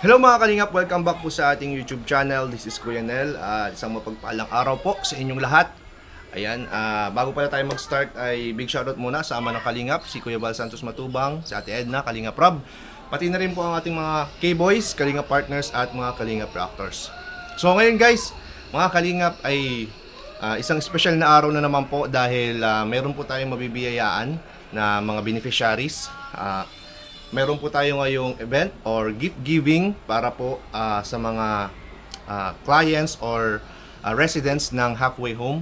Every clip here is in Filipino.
Hello mga kalingap, welcome back po sa ating YouTube channel. This is Kuya Nel. Isang mapagpaalang araw po sa inyong lahat. Ayan, bago pala tayo mag-start ay big shoutout muna sa ama ng kalingap, si Kuya Val Santos Matubang, si Ate Edna, Kalingap Rob. Pati na rin po ang ating mga K-Boys, Kalingap Partners at mga Kalingap Reactors. So ngayon guys, mga kalingap ay isang special na araw na naman po dahil meron po tayong mabibiyayaan na mga beneficiaries. Meron po tayo ngayong event or gift giving para po sa mga clients or residents ng Halfway Home.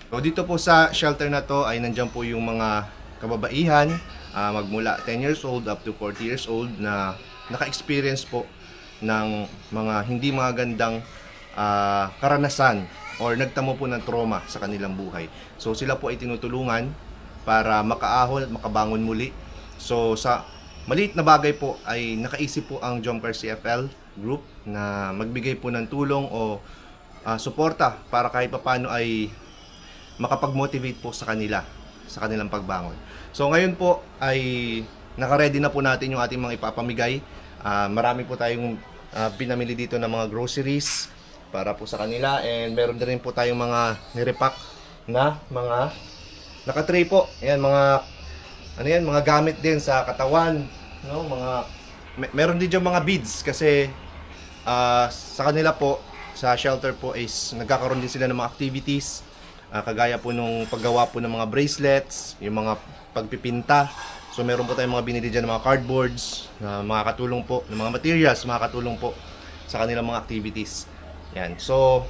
So dito po sa shelter na to ay nandiyan po yung mga kababaihan magmula 10 years old up to 40 years old na naka-experience po ng mga hindi magandang karanasan or nagtamo po ng trauma sa kanilang buhay. So sila po ay tinutulungan para makaahon at makabangon muli. So sa maliit na bagay po ay nakaisip po ang Jomcar CFL group na magbigay po ng tulong o suporta para kahit paano ay makapag-motivate po sa kanila, sa kanilang pagbangon. So ngayon po ay naka-ready na po natin yung ating mga ipapamigay. Marami po tayong pinamili dito ng mga groceries para po sa kanila, and meron din rin po tayong mga nirepack na mga naka-tray po. Ayan, mga gamit din sa katawan, no? Meron din dyan mga beads kasi sa kanila po, sa shelter po is nagkakaroon din sila ng mga activities, kagaya po nung paggawa po ng mga bracelets, yung mga pagpipinta. So meron po tayong mga binili dyan ng mga cardboards na makakatulong po, ng mga materials makakatulong po sa kanilang mga activities. Yan. So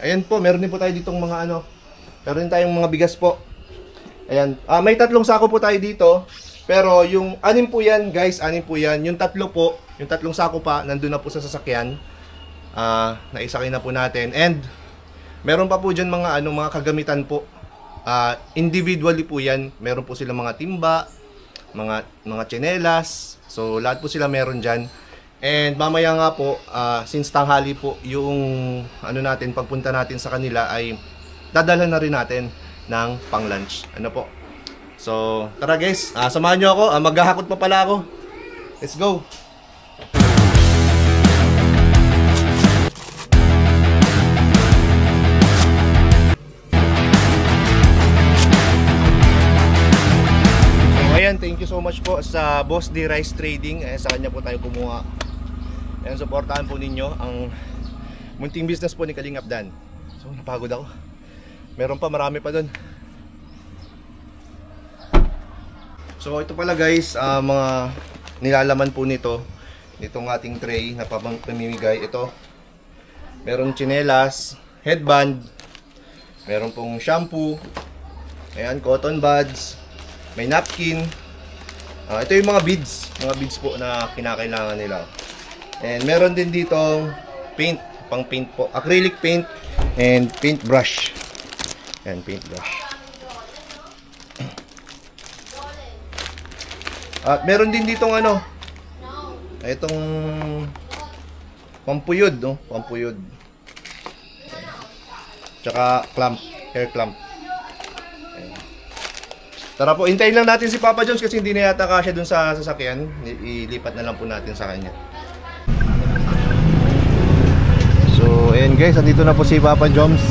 ayan po, meron din po tayo ditong mga meron din tayong mga bigas po. Ayan, may tatlong sako po tayo dito. Pero yung anim po yan, guys, anim po yan. Yung tatlo po, yung tatlong sako pa, nandun na po sa sasakyan. Naisakay na po natin. And meron pa po dyan mga kagamitan po. Individually po yan. Meron po sila mga timba, mga tsinelas. So lahat po sila meron dyan. And mamaya nga po, since tanghali po yung natin, pagpunta natin sa kanila ay dadalhan na rin natin ng pang-lunch. Ano po? So, tara guys, samahan nyo ako. Maghahakot pa pala ako. Let's go! So, ayan, thank you so much po sa Boss D Rice Trading. Sa kanya po tayo kumuha. Ayan, supportahan po ninyo ang munting business po ni Kalingap Dan. So, napagod ako. Meron pa, marami pa doon. So ito pala guys, mga nilalaman po nito, nitong ating tray na pamimigay. Ito, meron tsinelas, headband, meron pong shampoo, ayan, cotton buds, may napkin. Ito yung mga beads po na kinakailangan nila. And meron din ditong paint, pang paint po, acrylic paint and paint brush. Ayan, paintbrush. At meron din ditong itong pampuyod, no? Pampuyod. Tsaka clamp, hair clamp. Ayan. Tara po, hintayin lang natin si Papa Jones kasi hindi na yata kasya dun sa sasakyan. Ilipat na lang po natin sa kanya. So, ayan guys, andito na po si Papa Jones.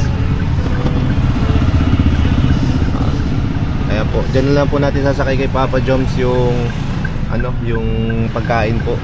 Ayan po, dyan lang po natin sasakay kay Papa Joms yung yung pagkain po.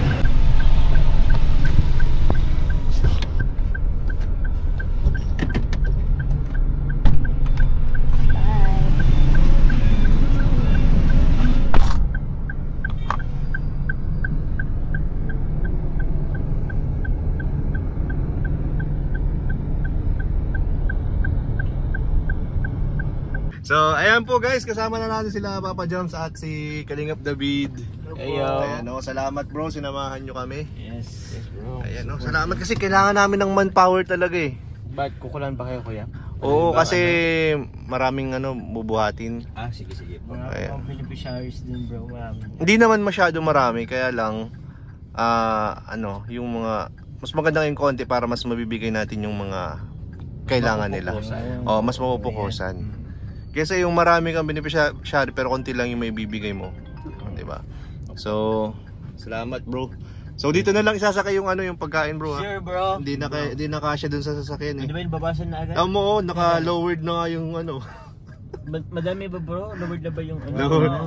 So, ayan po guys, kasama na natin sila Papa Joms at si Kalingap David. Ayan, salamat bro, sinamahan nyo kami. Yes bro. Ayan, salamat kasi kailangan namin ng manpower talaga eh. Bakit kukulan ba kayo kuya? Oo, kasi maraming bubuhatin. Sige. Mga beneficiaries din bro, marami. Hindi naman masyado marami, kaya lang yung mga mas magandang yung konti para mas mabibigay natin yung mga kailangan nila. Mas mapupukusan. Kasi yung marami kang beneficiary pero konti lang yung may bibigay mo, 'di ba? So, salamat bro. So dito na lang isasakay yung yung pagkain, bro. Sure, bro. Hindi na kasya dun sa sasakyan eh. Di ba yung babasan na agad? Mo, naka-lowered na nga yung Madami ba, bro? Lowered na ba yung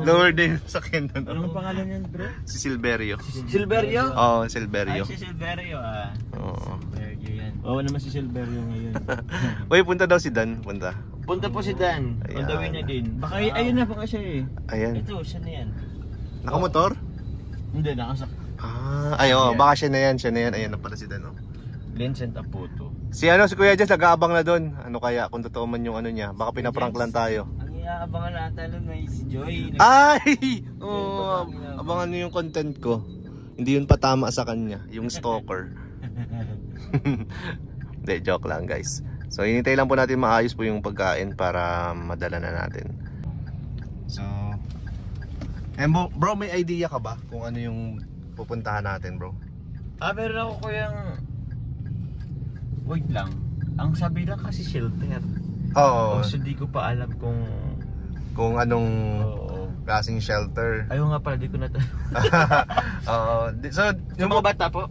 lowered na yung sasakyan dun. Anong pangalan yan, bro? Si Silverio. Silverio? Oo, Silverio. Ay, si Silverio Oo. Silverio yan. Oo naman si Silverio ngayon. Uy, punta daw si Dan. Punta. Punta po si Dan. On the way na din. Baka ayun na pa nga siya eh. Ayan. Ito, siya na yan. Nakamotor? Hindi, nakasak. Baka siya na yan. Ayan na pala si Dan. Lens and Apoto. Si Kuya Jess, nag-aabang na doon. Ano kaya, kung totoo man yung niya. Baka pinaprank lang tayo. Ang iaabangan natin nun ay si Joy. Ay! Abangan niyo yung content ko. Hindi yun patama sa kanya. Yung stalker. Hindi, joke lang guys. So, hinintay lang po natin maayos po yung pagkain para madala na natin. So, bro, may idea ka ba kung ano yung pupuntahan natin, bro? Meron ako kuyang... Wait lang. Ang sabi lang kasi shelter. Oo. So di ko pa alam kung anong klaseng shelter. Ayaw nga pala, di ko na... So, yung mga bata po?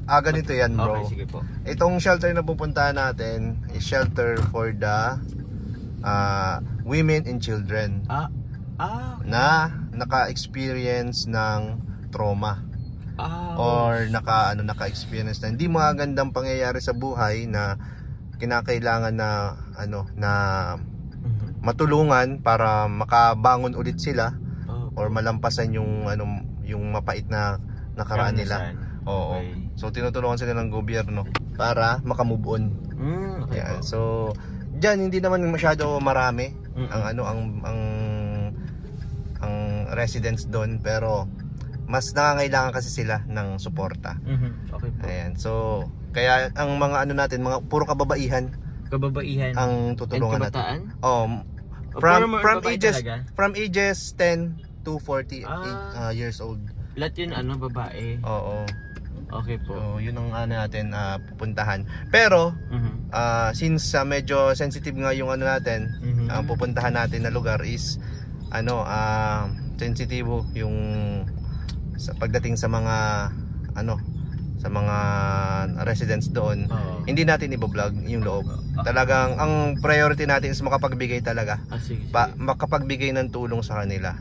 Ganito yan, bro. Okay, sige po. Itong shelter na pupuntahan natin is shelter for the women and children na naka-experience ng trauma or naka-experience na hindi magandang pangyayari sa buhay na kinakailangan na na matulungan para makabangon ulit sila or malampasan yung mapait na nakaraan nila. Oo. Okay. So tinutulungan sila ng gobyerno para makamove on. Okay. Yan. So diyan hindi naman masyado marami ang residents doon, pero mas nangangailangan kasi sila ng suporta. Okay po. Ayan. So kaya ang mga natin, mga puro kababaihan ang tutulungan natin. From ages 10 to 40 years old. Lahat yun babae. Oo. Okay po. So, yun ang natin pupuntahan. Pero since medyo sensitive nga yung natin, ang pupuntahan natin na lugar is sensitibo yung pagdating sa mga sa mga residents doon. Hindi natin i-vlog yung loob. Talagang ang priority natin is makapagbigay talaga. Sige. Makapagbigay ng tulong sa kanila.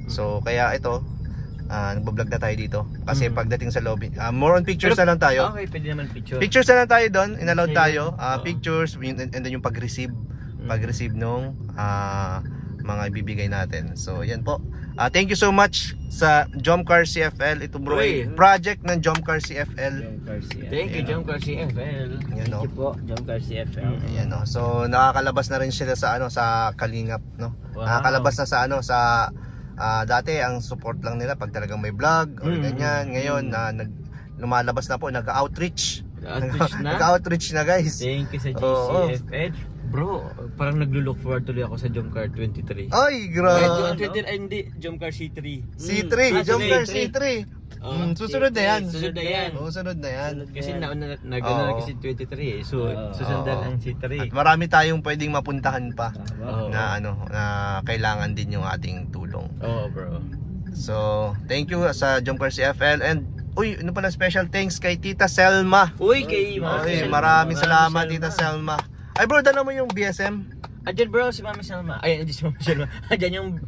So kaya ito nagbo-vlog na tayo dito kasi pagdating sa lobby, more on pictures na lang tayo. Okay, pwede naman picture. Pictures na lang tayo doon, inallowed tayo. Pictures and then yung pag-receive nung mga ibibigay natin. So yan po. Thank you so much sa Jomcar CFL. Ito bro, project ng Jomcar CFL. Thank you, Jomcar CFL. Thank you po, Jomcar CFL. Ayan, no. So nakakalabas na rin sila sa Kalingap, no. Wow. Nakakalabas na sa dati ang support lang nila pag talagang may vlog or ganyan. Ngayon lumalabas na po, nag-outreach. Nag-outreach na guys. Thank you sa GCFL. Bro, parang naglo-look forward tuloy ako sa Jomcar 23. Ay, grabe. Hindi, Jomcar C3. C3, Jomcar C3. Susunod na yan. Susunod na yan. Susunod na yan. Kasi nauna na kasi 23 eh. So, susundan ang C3. At marami tayong pwedeng mapuntahan pa na na kailangan din yung ating tulong. Bro. So, thank you sa Jomcar CFL and pala special thanks kay Tita Selma. Maraming salamat Tita Selma. Ay bro, dala mo yung BSM? Diyan bro, si Mami Selma. Hindi si Mami Selma. Diyan yung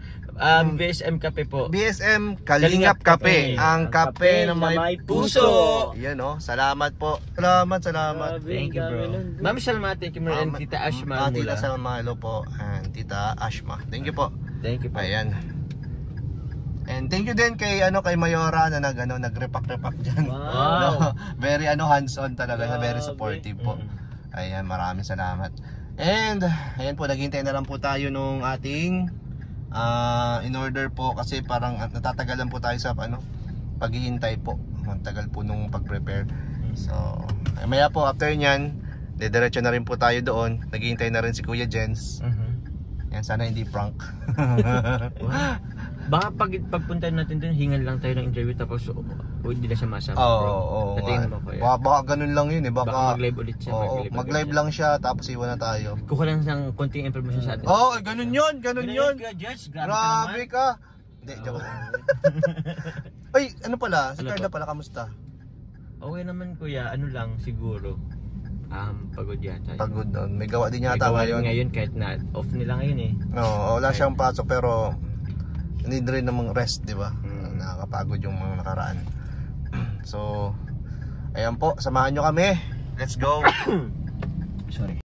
BSM Cafe po. BSM Kalingap Cafe. Ang kape na may puso. Yan salamat po. Salamat. Thank you bro. Mami Selma, thank you bro. And Tita Ashma. Tita Selma, hello po. And Tita Ashma. Thank you po. Thank you po. Ayan. And thank you din kay kay Mayora na nagrepak-repak diyan. Wow. Very hands-on talaga, very supportive po. Ayan, maraming salamat. And ayan po, naghihintay na lang po tayo nung ating in order po kasi parang natatagalan po tayo sa paghihintay po. Ang tagal po nung pag-prepare. So, maya po after nyan, diretso na rin po tayo doon. Naghihintay na rin si Kuya Jens. Yan, sana hindi prank. Baka pagpunta natin dun, hingan lang tayo ng interview tapos hindi na siya masama. Baka ganun lang yun baka mag-live ulit siya. Mag-live lang siya tapos iwan na tayo. Kuha lang ng konting information sa atin. Ganun yun. Grabe ka. Hindi, joke. Ay, pala, si Carla pala, kamusta? Okay naman kuya, ano lang siguro. Pagod yata. Pagod doon. May gawa din yata May gawa ngayon. Ngayon kahit na off nila ngayon eh. No, wala siyang pasok pero need rin namang rest, di ba? Mm. Nakakapagod yung mga nakaraan. So, ayan po, samahan nyo kami. Let's go. Sorry.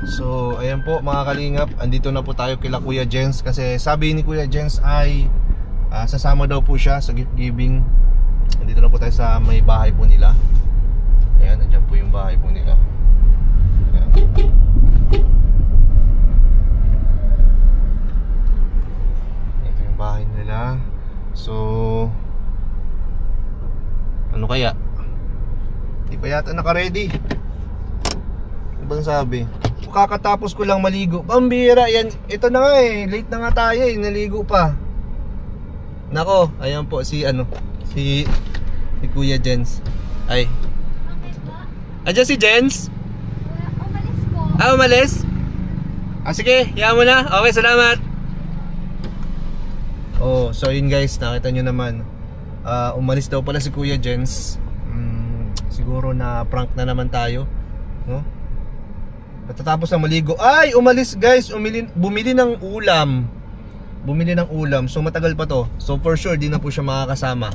So, ayan po mga kalingap, andito na po tayo kila Kuya Jens kasi sabi ni Kuya Jens ay sasama daw po siya sa gift giving. Andito na po tayo sa may bahay po nila. Ayan, andyan po yung bahay po nila. Ayan. Ito yung bahay nila. So, ano kaya? Di pa yata naka-ready. Ano bang sabi? Kakatapos ko lang maligo. Pambira yan. Ito na nga eh. Late na nga tayo eh. Naligo pa. Nako, ayan po si si Kuya Jens. Ay. Andiyan si Jens? Umalis po. Umalis? Sige, hiya mo na. Okay, salamat. Oh, so yun guys, nakita nyo naman. Umalis daw pala si Kuya Jens. Siguro na prank na naman tayo, no? Natatapos na maligo. Ay, umalis guys, bumili ng ulam. Bumili ng ulam. So matagal pa to. So for sure di na po siya makakasama.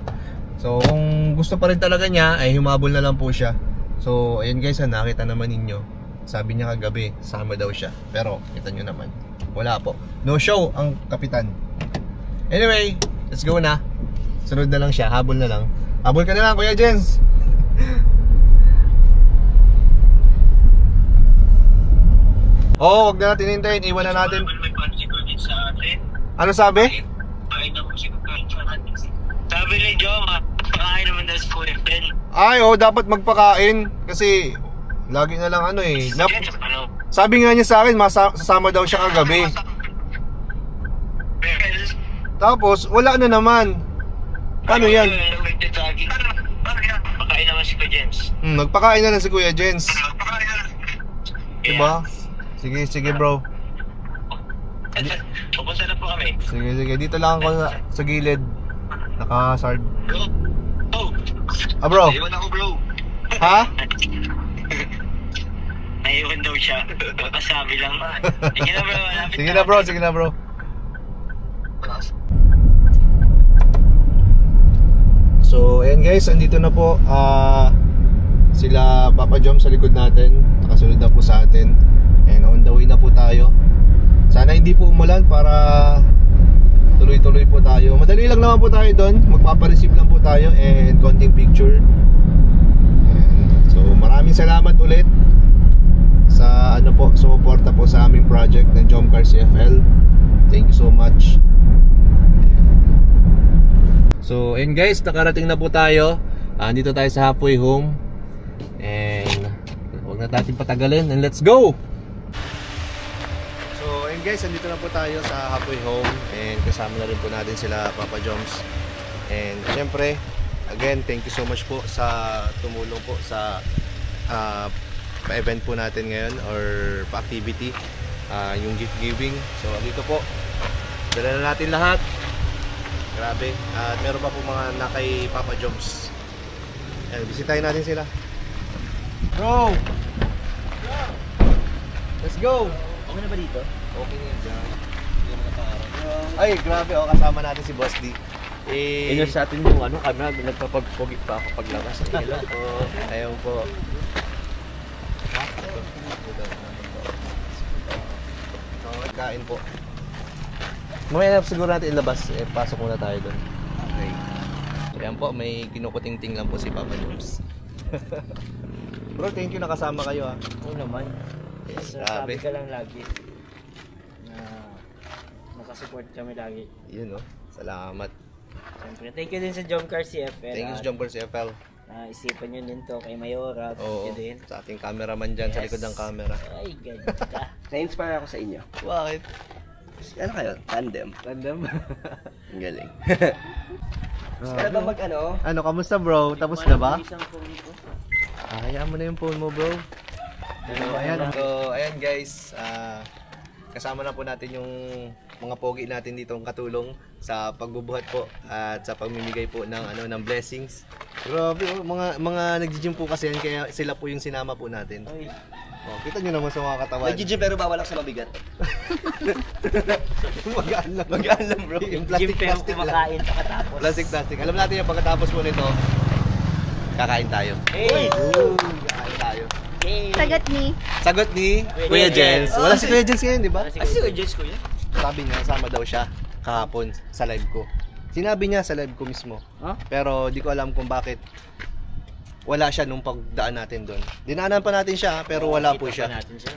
So kung gusto pa rin talaga niya, ay humabol na lang po siya. So ayun guys, nakita naman ninyo. Sabi niya kagabi, sama daw siya. Pero kita nyo naman, wala po. No show ang kapitan. Anyway, let's go na. Sunod na lang siya, habol na lang. Habol ka na lang Kuya Jens. Oh, wag na natin hintayin, iwan na natin. Ano sabi? Sabi ni Joma, pakain naman daw si Kuya Ben. Ay, oh, dapat magpakain kasi lagi na lang ano eh. Ano? Sabi nga niya sa akin, sasama daw siya kagabi. Tapos, wala na naman. Paano yan? Pakain naman si Kuya James. Nagpakain na lang si Kuya Jens. Diba? Sige bro. Pupunta na po kami. Sige, dito lang ako sa gilid. Naka-sard. Go! Oh! Bro. Iwan ako bro. Ha? Naiwan daw siya. Pasabi lang. Sige na bro. Sige na bro. So, ayan guys, andito na po sila Papa Jom sa likod natin. Nakasunod na po sa atin. And on the way na po tayo. Sana hindi po umulan para tuloy-tuloy po tayo. Madali lang naman po tayo doon. Magpapareceive lang po tayo and konting picture. And so, maraming salamat ulit sa sumuporta po sa aming project ng Jomcar CFL. Thank you so much. So, and guys, nakarating na po tayo. Dito tayo sa halfway home. And huwag na natin patagalin. And let's go! So, and guys, andito na po tayo sa halfway home. And kasama na rin po natin sila Papa Joms. And syempre, again, thank you so much po sa tumulong po sa pa-event po natin ngayon or pa-activity, yung gift giving. So, dito po, dala na natin lahat. Grabe. At meron pa po mga nakay Papa Joms. Ayan, bisitahin natin sila. Bro! Let's go! Okay na ba dito? Okay na yun dyan. Ay, grabe. Oh, kasama natin si Boss D. Ino sa atin yung camera, nagpapagpugit pa ako paglabas. Hello po. Ayaw po. Kain po. Mamaya na siguro natin ilabas. Pasok muna tayo doon. Okay. Ayan po, may kinukuting-ting lang po si Papa Joms. Bro, thank you nakasama kayo Oo naman. Grabe. Sabi ka lang lagi na nakasupport kami lagi. Yun salamat. Siyempre, thank you din sa Jomcar CFL. Thank you sa Jomcar CFL. Isipan nyo din to kay Mayora. Oo, Din. sa ating cameraman dyan sa likod ng camera. Ay, ganda. Na-inspire ako sa inyo. Bakit? Ano kayo? Tandem. Random. Ang galing. Kaya ba Ano, kamusta bro? Tapos na ba? Isang phone ko. Hayaan mo na yung phone mo bro. So, ayan guys, kasama na po natin yung mga pogi natin dito ang katulong sa pagbubuhat po at sa pagmimigay po ng blessings. Grabe oh, mga nagji-gym po kasi yan kaya sila po yung sinama po natin. Oh, kita niyo naman sa mga katawan. Nag-gym pero bawal ako sa mabigat. Magaan lang bro. Yung plastic lang. pagkatapos. Plastic. Alam natin yung pagkatapos po nito, kakain tayo. Hey! Kakain tayo. Sagot ni Kuya Jens. Wala si Kuya Jens ngayon, di ba? Ay, si Jess ko yan. Sabi niya, sama daw siya kahapon sa live ko. Sinabi niya sa live ko mismo. Huh? Pero di ko alam kung bakit wala siya nung pagdaan natin doon. Dinaanan pa natin siya, pero wala po siya.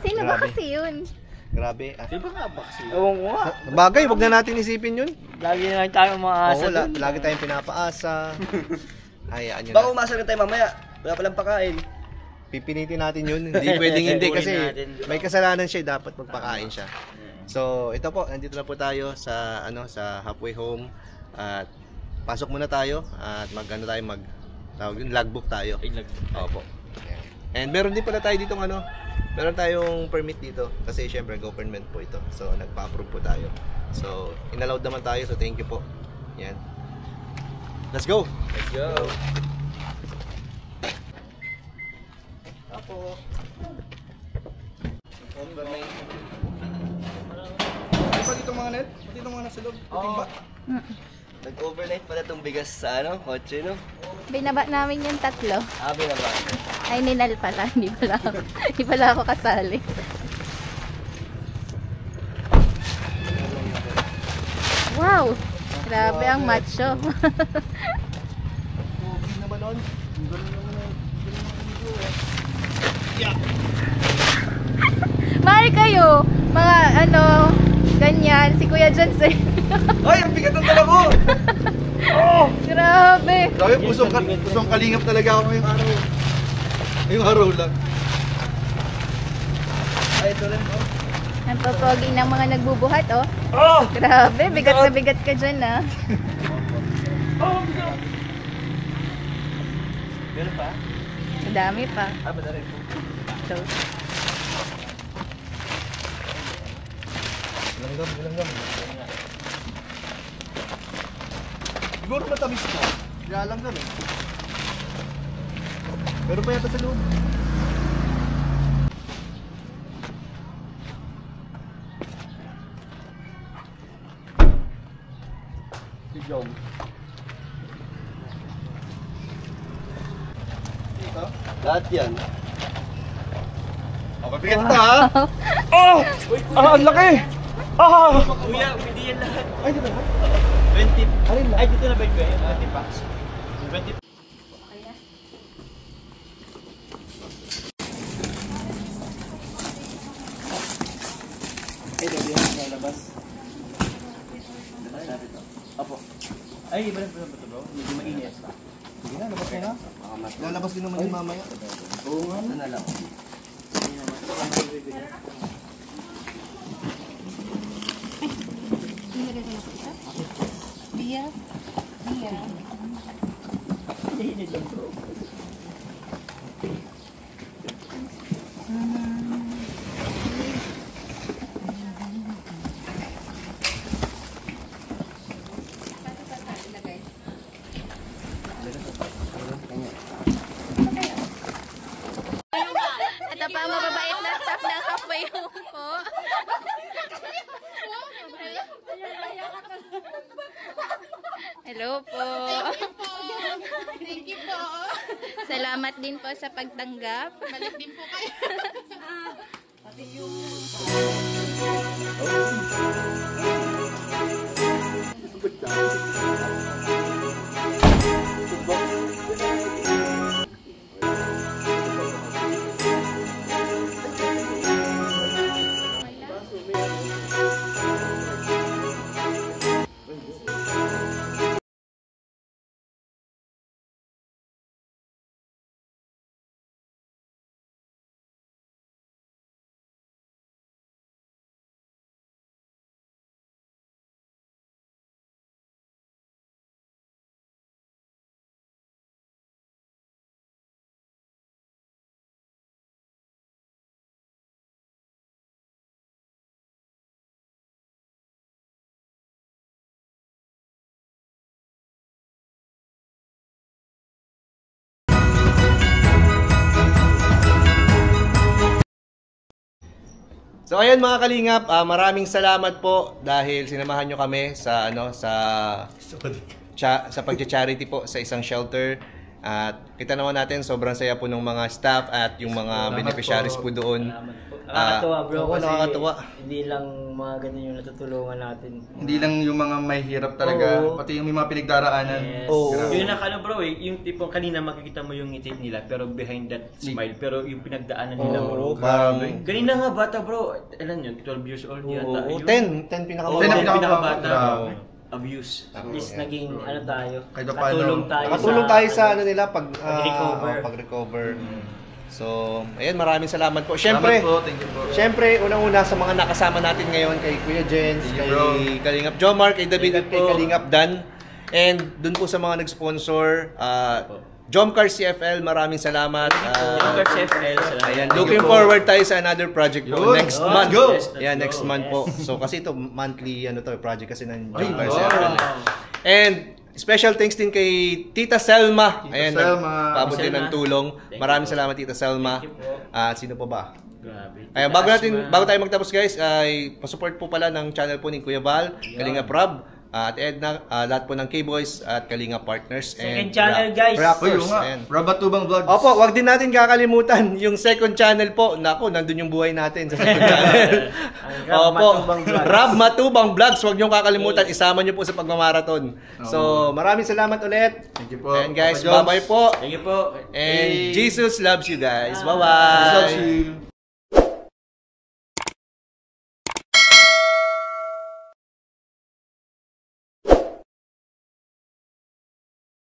Sino ba Grabe. kasi yun? Grabe. Di ba nga ba kasi? Oo nga. Bagay, wag na natin isipin yun. Lagi na lang tayo umaasa Oo, dun. lagi tayong pinapaasa. Hayaan nyo Baka na. umasa rin tayo mamaya. Wala palang pakain. Pipinitin natin yun. Hindi pwedeng hindi kasi Natin. may kasalanan siya, dapat magpakain siya. So, ito po, nandito na po tayo sa sa halfway home at pasok muna tayo at logbook tayo. Opo. And meron din pala tayo ditong meron tayong permit dito kasi syempre government po ito. So, nagpa-approve po tayo. So, inallowed naman tayo. So, thank you po. Yan. Let's go. Let's go. Apo. Pa dito mga net? Pati itong mga nasa loob. Puting ba? Nag-overnight pala itong bigas sa kotse, no? Binaba namin yung 3. Abi naman. Ay, ninal pala. Hindi pala ako kasali. Wow! Grabe ang macho. Pogi naman nun. Ganun naman na. Mahal kayo! Mga ganyan. Si Kuya Jens eh. Ay, ang bigat ng dala ko! Grabe! Grabe, pusong kalingap talaga ako ngayong araw. Ngayong araw lang. Ay, ito rin, oh. Ang popogi ng mga nagbubuhat, oh. Grabe, bigat na bigat ka dyan, ah. Meron pa? Madami pa. Madami po. So, Langgam. Siguro matamis ko. Kaya langgam eh. Pero pa yata sa loob. Kijong. Dito? Lahat yan. Mabigat ito ha? Ang laki! Kuya, hindi yan lahat. Ay, dito ba? 20. Alin lang? Ay, dito na ba yun? 20 packs. 20. Ay, gabi yan sa labas. Labas natin ito. Opo. Ay, iba lang ba ito bro? Medyo mainit. Sige na, labas ka na. Lalabas din naman yung mamaya. Oo nga. Ano na lang. Biya. Mainit lang bro. Ito pa ang mababait na staff ng halfway home po. Hello po. Thank you po. Salamat din po sa pagtanggap. Balik din po kayo. Pati yung... So ayan mga kalingap, maraming salamat po dahil sinamahan nyo kami sa sa pagcha-charity po sa isang shelter. At kita naman natin sobrang saya po ng mga staff at yung mga beneficiaries po doon. Nakakatuwa bro Oo, kasi nakakatuwa. hindi lang mga ganyan yung natutulungan natin. Hindi lang yung mga may hirap talaga, Oo. pati yung may mga pinagdaraanan. Yes. Oo. Yung nakano bro yung tipong kanina makikita mo yung ngiti nila pero behind that smile pero yung pinagdaanan nila bro. Parang Kanina nga bata bro, alam nyo, 12 years old yata. Oo, Yun. 10 Oo, pinakamababa. 10 pinakabata. Grabe. Abuse. At least naging ano tayo, Kahit paano, katulong tayo Nakatulong tayo sa ano nila pag-recover. pag-recover. So, ayan, maraming salamat po. Siyempre, Salamat po, thank you po. Siyempre, unang-una sa mga nakasama natin ngayon kay Kuya Jens, Thank you, kay bro. Kalingap Jomar, kay David at Thank kay you po. Kalingap Dan. And dun po sa mga nag-sponsor, Jomcar CFL, maraming salamat. Younger CFL. Ayan, looking forward tayo sa another project po Yun. next Let's month. go. Yeah, next go. month po. Yes. So kasi ito monthly project kasi ng Jomcar wow. CFL. And special thanks din kay Tita Selma. Tita Ayan, Selma. nagpaabot din ng Selma. tulong. Thank Maraming you po. salamat Tita Selma. Thank you po. Sino pa ba? Grabe. Ayan, bago tayo magtapos guys, ay pasupport po pala ng channel po ni Kuya Val, Kalingap Rob, at Edna, lahat po ng K-Boys at Kalingap Partners. Second channel, guys. Uy, Rappers. yung nga, Ayan. Rabatubang Vlogs. Opo, wag din natin kakalimutan yung second channel po. Nako, nandun yung buhay natin sa second channel. Rab Matubang Vlogs. Rab Matubang Vlogs. Wag niyong kakalimutan. Isama niyo po sa pagmamarathon. So, maraming salamat ulit. Thank you po. And guys, Papa Jones. bye-bye po. Thank you po. And Hey. Jesus loves you guys. Jesus Bye-bye. loves you.